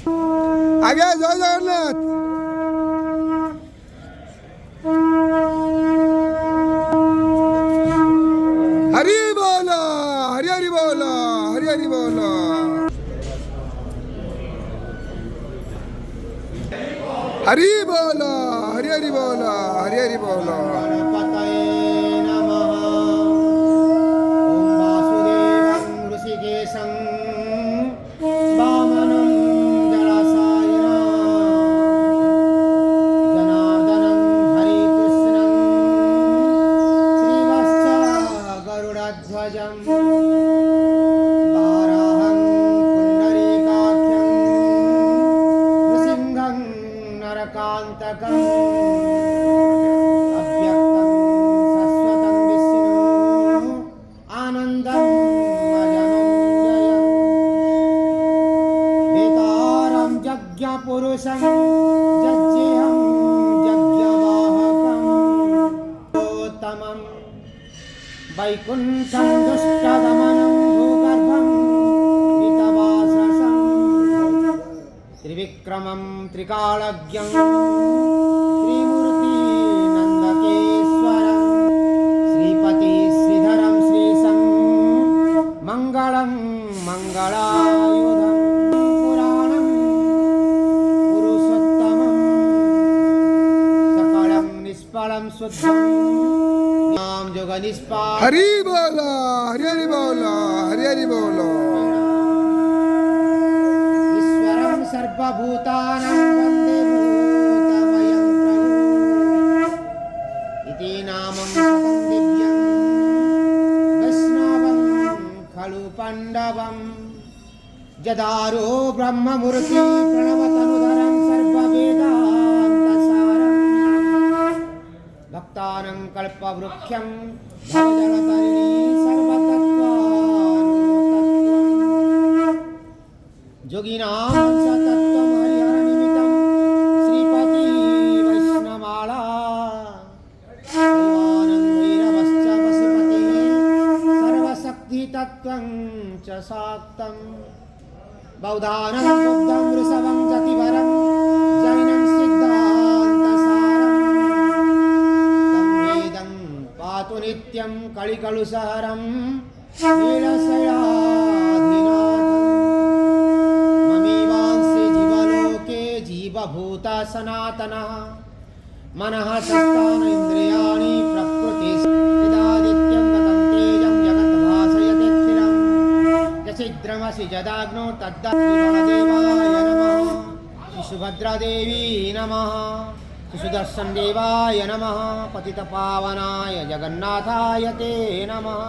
आगे जय जगन्नाथ। हरि बोलो, हरि हरि बोलो, हरि हरि बोलो। हरि बोलो, हरि हरि बोलो, हरि हरि बोलो। गणपतये नमः। ओम वासुदेवं ऋषिकेशं वामनं जलासायनं जनार्दनं हरिकृष्णं श्रीवत्स गरुडध्वजं वाराहं पुण्डरीकाख्यं नृसिंहं नरकान्तकम् अव्यक्तं शाश्वतं विष्णु आनन्दं अजमं वेतारं यज्ञपुरुषं यज्ञेहं यज्ञवाहकम् उत्तमं वैकुण्ठं दुष्टदमनं भूगर्भं गीतवाससं त्रिविक्रमं त्रिकालज्ञं श्रीमूर्ति नंदकेश्वरं श्रीपति श्रीधरं श्रीशं मंगलं मंगलायुधं पुराणं पुरुषोत्तमं सकलं निष्फलं शुद्धं नाम जोग निष्पाद हरि बोलो, हरि हरि बोलो, हरि हरि बोलो। ईश्वरं सर्वभूतानां वन्दे भूतमयं प्रभु इति नामं शतं दिव्यं वैष्णवं खलु पाण्डवं जदारो ब्रह्ममूर्ति प्रणवतनुधरं सर्ववेदान्तसारं भक्तानां कल्पवृक्षं भवजलतरिणी सर्वतत्त्वानुतत्त्वम् योगिनां सतत्त्वं हरिहरनिमित्तं श्रीपति वैष्णवाला श्रीमानन्दैरवश्च पशुपतिः सर्वशक्तितत्त्वं च शाक्तं बौद्धानं बुद्धं वृषभं जतिवरं जैनं सिद्धान्तसारं तं वेदं पातु नित्यं कलिकलुषहरं नीलशैलाधिनाथम् ममेवांसे जीवलोके जीवभूता सनातनः मनः शस्तान इन्द्रियाणि प्रकृतिस्थिदादित्यं गतं तेजं जगत् भासयतेऽखिलं यच्छिद्रमसि जदाग्नौ तद्दत्तदेवाय नमः श्रीसुभद्रादेवी नमः श्रीसुदर्शनदेवाय नमः पतितपावनाय जगन्नाथाय ते नमः।